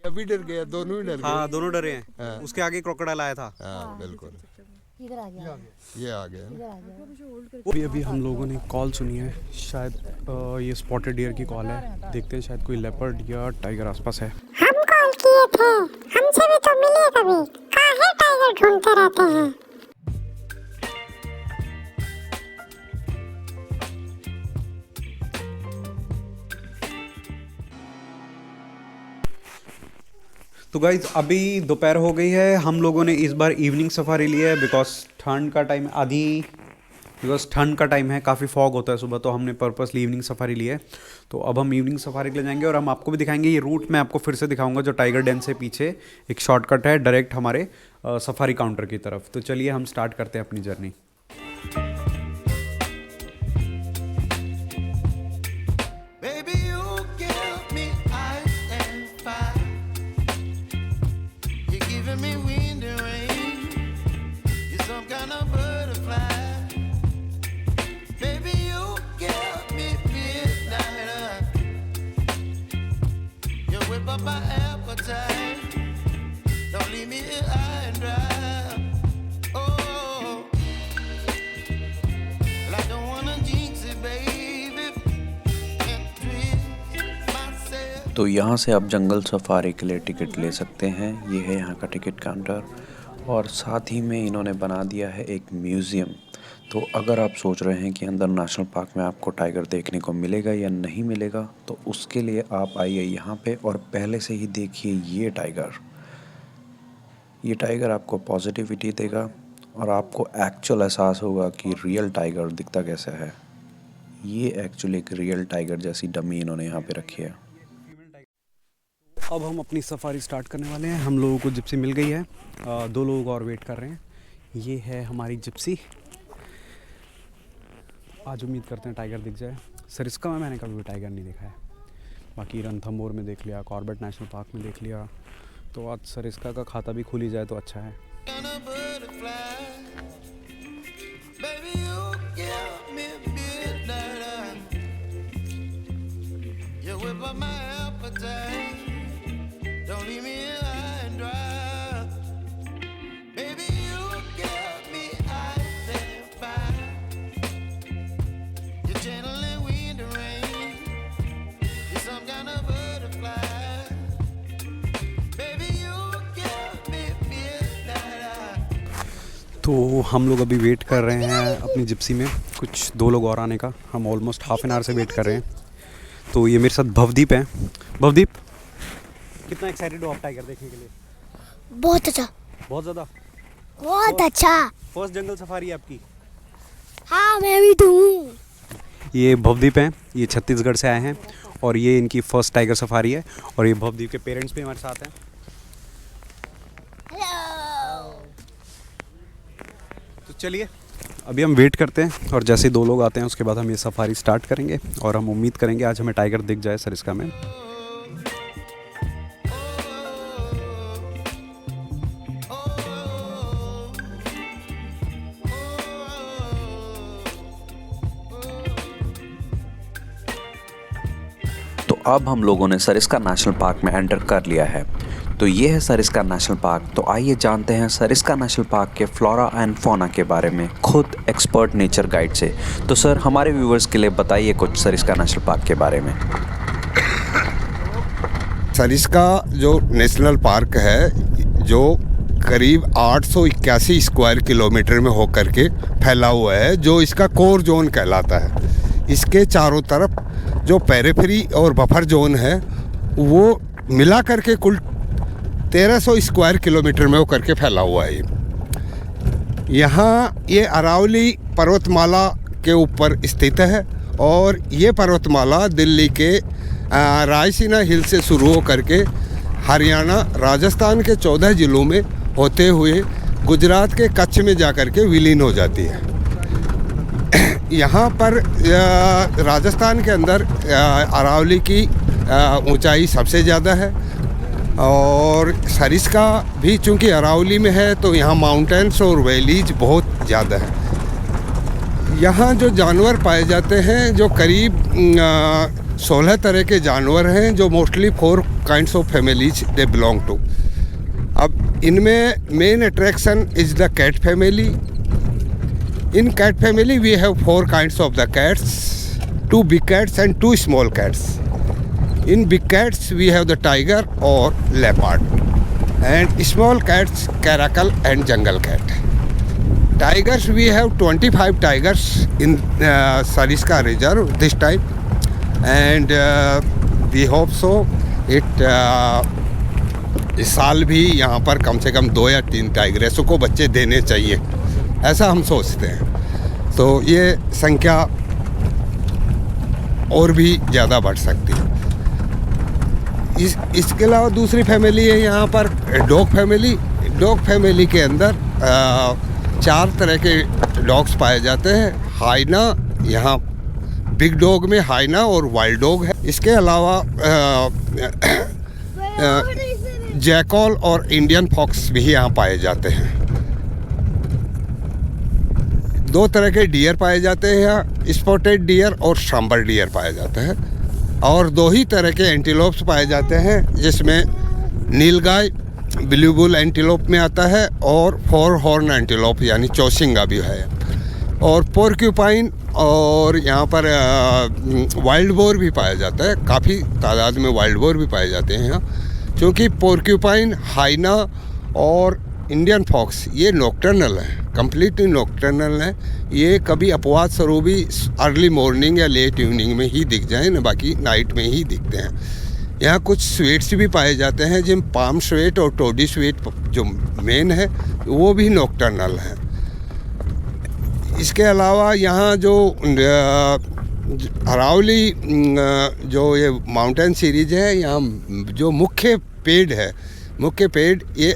अभी डर गया, दोनों ही डर गए। हाँ दोनों डरे हैं। हाँ। उसके आगे क्रोकोडाइल आया था। हाँ बिल्कुल, इधर आ गया, ये आ गया ना। इधर आ गया। अभी अभी हम लोगों ने कॉल सुनी है, शायद ये स्पॉटेड डियर की कॉल है। देखते हैं शायद कोई लेपर्ड या टाइगर आसपास है। हम कॉल किए थे, हमसे भी तो मिलिए कभी। काहे टाइगर ढूंढते रहते हैं। तो गाइज अभी दोपहर हो गई है। हम लोगों ने इस बार इवनिंग सफारी ली है बिकॉज ठंड का टाइम है, काफ़ी फॉग होता है सुबह, तो हमने पर्पसली इवनिंग सफारी ली है। तो अब हम इवनिंग सफारी के लिए जाएंगे और हम आपको भी दिखाएंगे। ये रूट मैं आपको फिर से दिखाऊंगा जो टाइगर डेन से पीछे एक शॉर्टकट है डायरेक्ट हमारे सफारी काउंटर की तरफ। तो चलिए हम स्टार्ट करते हैं अपनी जर्नी। तो यहाँ से आप जंगल सफारी के लिए टिकट ले सकते हैं। ये है यहाँ का टिकट काउंटर और साथ ही में इन्होंने बना दिया है एक म्यूज़ियम। तो अगर आप सोच रहे हैं कि अंदर नेशनल पार्क में आपको टाइगर देखने को मिलेगा या नहीं मिलेगा, तो उसके लिए आप आइए यहाँ पे और पहले से ही देखिए ये टाइगर आपको पॉजिटिविटी देगा और आपको एक्चुअल एहसास होगा कि रियल टाइगर दिखता कैसा है। ये एक्चुअली एक रियल टाइगर जैसी डमी इन्होंने यहाँ पे रखी है। अब हम अपनी सफारी स्टार्ट करने वाले हैं। हम लोगों को जिप्सी मिल गई है, 2 लोग और वेट कर रहे हैं। ये है हमारी जिप्सी। आज उम्मीद करते हैं टाइगर दिख जाए। सरिस्का में मैंने कभी भी टाइगर नहीं देखा है, बाकी रणथंभौर में देख लिया, कॉर्बेट नेशनल पार्क में देख लिया, तो आज सरिस्का का खाता भी खुल ही जाए तो अच्छा है। तो हम लोग अभी वेट कर रहे हैं अपनी जिप्सी में, कुछ 2 लोग और आने का। हम ऑलमोस्ट हाफ एन आवर से वेट कर रहे हैं। तो ये मेरे साथ भवदीप है। भवदीप, कितना एक्साइटेड हो आप टाइगर देखने के लिए? बहुत अच्छा, बहुत ज़्यादा। बहुत अच्छा। फर्स्ट जंगल सफारी है आपकी? हाँ मैं भी तो हूँ। ये भवदीप हैं, ये छत्तीसगढ़ से आए हैं और ये इनकी फर्स्ट टाइगर सफारी है। और ये भवदीप के पेरेंट्स भी हमारे साथ हैं। तो चलिए अभी हम वेट करते हैं और जैसे 2 लोग आते हैं उसके बाद हम ये सफारी स्टार्ट करेंगे और हम उम्मीद करेंगे आज हमें टाइगर दिख जाए सरिस्का में। तो अब हम लोगों ने सरिस्का नेशनल पार्क में एंटर कर लिया है। तो ये है सरिस्का नेशनल पार्क। तो आइए जानते हैं सरिस्का नेशनल पार्क के फ्लोरा एंड फौना के बारे में खुद एक्सपर्ट नेचर गाइड से। तो सर हमारे व्यूवर्स के लिए बताइए कुछ सरिस्का नेशनल पार्क के बारे में। सरिस्का जो नेशनल पार्क है, जो करीब 881 स्क्वायर किलोमीटर में होकर के फैला हुआ है, जो इसका कोर जोन कहलाता है। इसके चारों तरफ जो पेरिफेरी और बफर जोन है वो मिला करके कुल 1300 स्क्वायर किलोमीटर में होकर के फैला हुआ है। यहाँ ये अरावली पर्वतमाला के ऊपर स्थित है और ये पर्वतमाला दिल्ली के रायसीना हिल से शुरू होकर के हरियाणा, राजस्थान के 14 ज़िलों में होते हुए गुजरात के कच्छ में जाकर के विलीन हो जाती है। यहाँ पर राजस्थान के अंदर अरावली की ऊंचाई सबसे ज़्यादा है और सरिस्का भी चूँकि अरावली में है तो यहाँ माउंटेन्स और वैलीज बहुत ज़्यादा है। यहाँ जो जानवर पाए जाते हैं जो करीब 16 तरह के जानवर हैं जो mostly 4 kinds of families they belong to. अब इनमें main attraction is the cat family. In cat family we have 4 kinds of the cats, 2 big cats and 2 small cats. In big cats we have the tiger or leopard, and small cats caracal and jungle cat. Tigers, we have 25 tigers in Sariska Reserve this time, and we hope so it इस साल भी यहाँ पर कम से कम 2 या 3 टाइगरेसों को बच्चे देने चाहिए, ऐसा हम सोचते हैं। तो ये संख्या और भी ज़्यादा बढ़ सकती है। इसके अलावा दूसरी फैमिली है यहाँ पर डॉग फैमिली। डॉग फैमिली के अंदर 4 तरह के डॉग्स पाए जाते हैं। हाइना, यहाँ बिग डॉग में हाइना और वाइल्ड डॉग है। इसके अलावा जैकॉल और इंडियन फॉक्स भी यहाँ पाए जाते हैं। 2 तरह के डियर पाए जाते हैं यहाँ, स्पॉटेड डियर और सांबर डियर पाए जाते हैं। और 2 ही तरह के एंटीलोप्स पाए जाते हैं, जिसमें नीलगाय ब्लू बुल एंटीलोप में आता है और 4 हॉर्न एंटीलोप यानी चौसिंगा भी है। और पोर्क्यूपाइन और यहाँ पर वाइल्ड बोर भी पाया जाता है। काफ़ी तादाद में वाइल्ड बोर भी पाए जाते हैं यहाँ, क्योंकि पोर्क्यूपाइन, हाइना और इंडियन फॉक्स ये नॉकटर्नल है, कम्प्लीटली नॉकटर्नल है। ये कभी अपवाद स्वरूप भी अर्ली मॉर्निंग या लेट इवनिंग में ही दिख जाए ना, बाकी नाइट में ही दिखते हैं। यहाँ कुछ स्वेट्स भी पाए जाते हैं, जिन पाम स्वेट और टोडी स्वेट जो मेन है वो भी नॉकटर्नल है। इसके अलावा यहाँ जो अरावली जो ये माउंटेन सीरीज है, यहाँ जो मुख्य पेड़ ये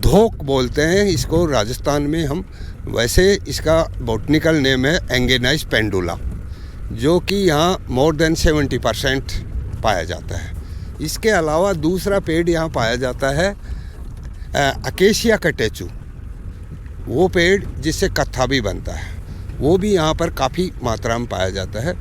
धोक बोलते हैं इसको राजस्थान में हम। वैसे इसका बॉटनिकल नेम है एंगेनाइस पेंडुला, जो कि यहाँ मोर देन 70% पाया जाता है। इसके अलावा दूसरा पेड़ यहाँ पाया जाता है अकेशिया कटेचू, वो पेड़ जिससे कत्था भी बनता है, वो भी यहाँ पर काफ़ी मात्रा में पाया जाता है।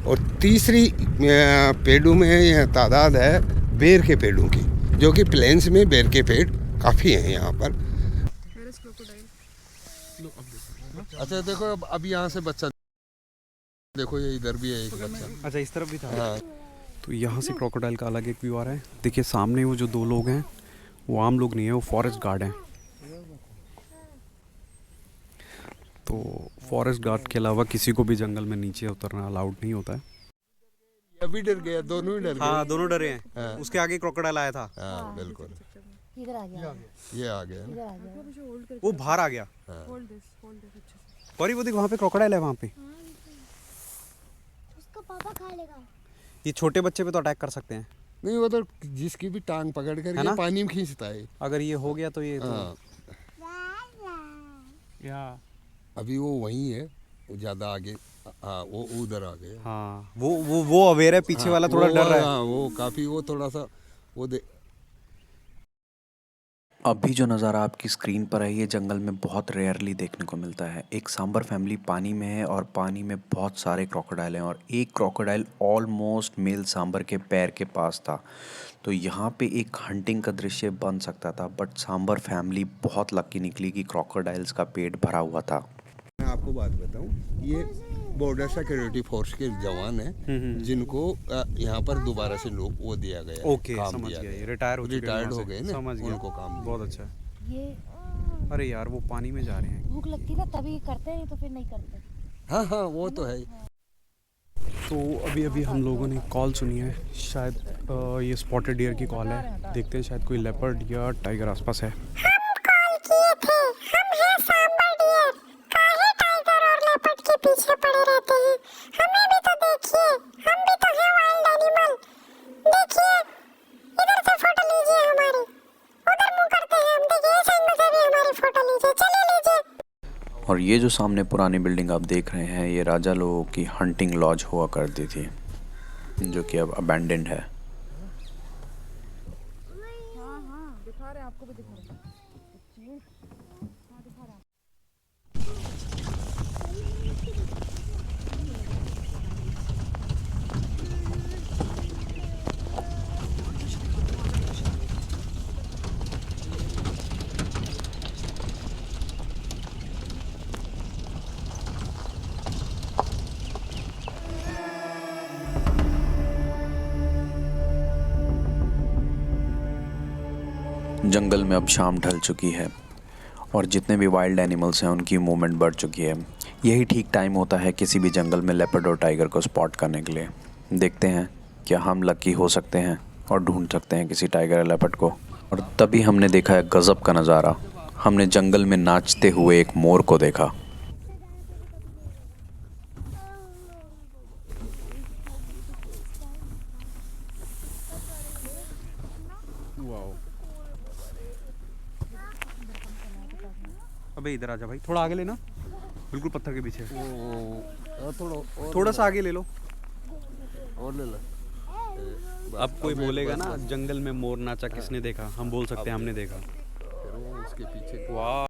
और तीसरी पेड़ों में यह तादाद है बेर के पेड़ों की, जो कि प्लेन्स में बेर के पेड़ काफ़ी हैं यहाँ पर। अच्छा देखो, अब यहाँ से बच्चा देखो, ये इधर भी है एक बच्चा। अच्छा, इस तरफ भी था। हाँ। तो यहाँ से क्रोकोडाइल का अलग एक व्यू आ रहा है। देखिए सामने वो जो 2 लोग हैं वो आम लोग नहीं है, वो फॉरेस्ट गार्ड हैं। तो फॉरेस्ट गार्ड के अलावा किसी को भी जंगल में नीचे उतरना अलाउड नहीं होता है। अभी डर गया, दोनों ही डर गए। हाँ, दोनों डरे हैं। हाँ। उसके आगे क्रोकोडाइल आया था। हाँ बिल्कुल, इधर आ गया, ये आ गया इधर आ गया। वो बाहर आ गया। होल्ड दिस और वो देख, वहाँ पे क्रोकोडाइल है वहाँ पे। उसको पापा खा लेगा। ये छोटे बच्चे पे तो अटैक कर सकते हैं। नहीं, वो तो जिसकी भी टांग पकड़ कर है ना? पानी में खींचता है। अगर ये हो गया तो ये तो हाँ, या अभी वो वहीं है, वो ज़्यादा आगे। हाँ, वो उधर आ गए। हाँ, वो अवेयर है, पीछे वाला थोड़ा डर रहा है। हाँ, वो काफ़ी, वो थोड़ा सा वो अभी जो नज़ारा आपकी स्क्रीन पर है ये जंगल में बहुत रेयरली देखने को मिलता है। एक सांबर फैमिली पानी में है और पानी में बहुत सारे क्रोकोडाइल हैं और एक क्रोकोडाइल ऑलमोस्ट मेल सांबर के पैर के पास था। तो यहाँ पे एक हंटिंग का दृश्य बन सकता था, बट सांबर फैमिली बहुत लकी निकली कि क्रोकोडाइल्स का पेट भरा हुआ था। मैं आपको बात बताऊं, ये बॉर्डर सिक्योरिटी फोर्स के जवान हैं, जिनको यहाँ पर दोबारा से लोग वो दिया गया। ओके, समझ गया, ये रिटायर्ड हो गए ना, समझ गया, उनको काम दिया। बहुत अच्छा। ये अरे यार, वो पानी में जा रहे हैं। भूख लगती ना तभी करते हैं, तो फिर नहीं करते। हाँ हाँ, वो तो है। तो अभी हम लोगों ने कॉल सुनी है, शायद ये स्पॉटेड डियर की कॉल है। देखते हैं, शायद कोई लेपर्ड या टाइगर आसपास है। हम कॉल किए थे, हम हैं सांबर डियर। काहे टाइगर और लेपर्ड के पीछे पड़े रहते हैं? हमें भी तो देखिए, हम भी तो हैं वाइल्ड एनिमल। देखिए, इधर से फोटो लीजिए हमारी, उधर मुंह करते हैं हम। देखिए इस एंगल से भी हमारी फोटो लीजिए, चलिए लीजिए। और ये जो सामने पुरानी बिल्डिंग आप देख रहे हैं, ये राजा लोगों की हंटिंग लॉज हुआ करती थी, जो कि अब अबैंडन्ड है। दिखा रहे हैं, आपको भी दिखा रहे हैं। जंगल में अब शाम ढल चुकी है और जितने भी वाइल्ड एनिमल्स हैं उनकी मूवमेंट बढ़ चुकी है। यही ठीक टाइम होता है किसी भी जंगल में लेपर्ड और टाइगर को स्पॉट करने के लिए। देखते हैं क्या हम लकी हो सकते हैं और ढूंढ सकते हैं किसी टाइगर या लेपर्ड को। और तभी हमने देखा है गज़ब का नज़ारा। हमने जंगल में नाचते हुए एक मोर को देखा। अबे इधर आजा भाई, थोड़ा आगे लेना, बिल्कुल पत्थर के पीछे। थोड़ा सा आगे ले लो। और ले लो। अब कोई बोलेगा ना जंगल में मोर नाचा किसने देखा, हम बोल सकते हैं हमने देखा। उसके पीछे वाह।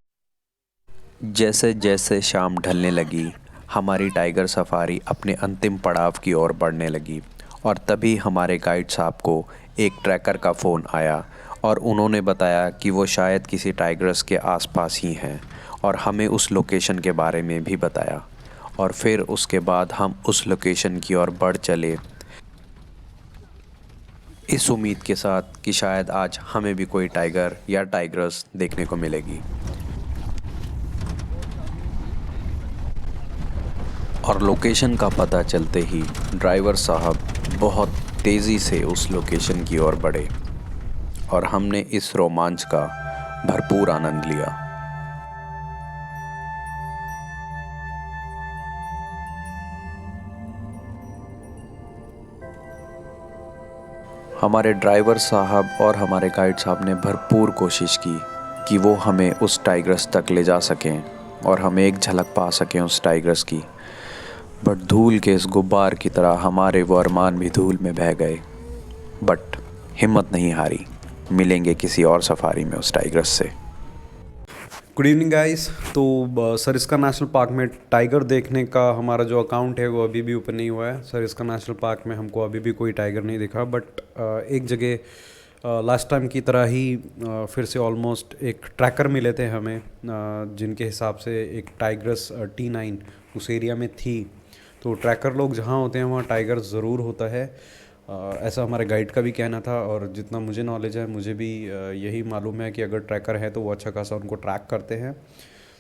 जैसे जैसे शाम ढलने लगी हमारी टाइगर सफारी अपने अंतिम पड़ाव की ओर बढ़ने लगी और तभी हमारे गाइड साहब को एक ट्रैकर का फ़ोन आया और उन्होंने बताया कि वो शायद किसी टाइगर्स के आसपास ही हैं और हमें उस लोकेशन के बारे में भी बताया। और फिर उसके बाद हम उस लोकेशन की ओर बढ़ चले इस उम्मीद के साथ कि शायद आज हमें भी कोई टाइगर या टाइग्रेस देखने को मिलेगी। और लोकेशन का पता चलते ही ड्राइवर साहब बहुत तेज़ी से उस लोकेशन की ओर बढ़े और हमने इस रोमांच का भरपूर आनंद लिया। हमारे ड्राइवर साहब और हमारे गाइड साहब ने भरपूर कोशिश की कि वो हमें उस टाइग्रेस तक ले जा सकें और हम एक झलक पा सकें उस टाइग्रेस की। बट धूल के इस गुब्बार की तरह हमारे वो अरमान भी धूल में बह गए। बट हिम्मत नहीं हारी, मिलेंगे किसी और सफारी में उस टाइग्रेस से। Good evening guys. तो सरिस्का नेशनल पार्क में टाइगर देखने का हमारा जो अकाउंट है वो अभी भी ओपन नहीं हुआ है। सरिस्का नेशनल पार्क में हमको अभी भी कोई टाइगर नहीं दिखा। बट एक जगह लास्ट टाइम की तरह ही फिर से ऑलमोस्ट एक ट्रैकर मिले थे हमें, जिनके हिसाब से एक टाइग्रेस T9 उस एरिया में थी। तो ट्रैकर लोग जहाँ होते हैं वहाँ टाइगर ज़रूर होता है, ऐसा हमारे गाइड का भी कहना था। और जितना मुझे नॉलेज है मुझे भी यही मालूम है कि अगर ट्रैकर है तो वो अच्छा खासा उनको ट्रैक करते हैं।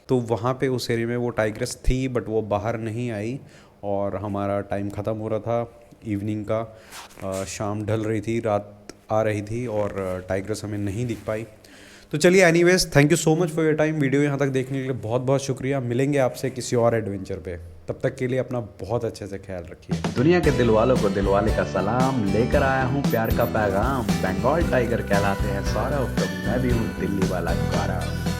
तो वहाँ पे उस एरिया में वो टाइग्रेस थी बट वो बाहर नहीं आई और हमारा टाइम ख़त्म हो रहा था इवनिंग का। शाम ढल रही थी, रात आ रही थी और टाइग्रेस हमें नहीं दिख पाई। तो चलिए anyways, thank you so much for your time. Video यहाँ तक देखने के लिए बहुत बहुत शुक्रिया। मिलेंगे आपसे किसी और एडवेंचर पे, तब तक के लिए अपना बहुत अच्छे से ख्याल रखिए। दुनिया के दिल वालों को दिलवाले का सलाम, लेकर आया हूँ प्यार का पैगाम। बंगाल टाइगर कहलाते हैं सौरव, तो मैं भी हूँ दिल्ली वाला गौरव।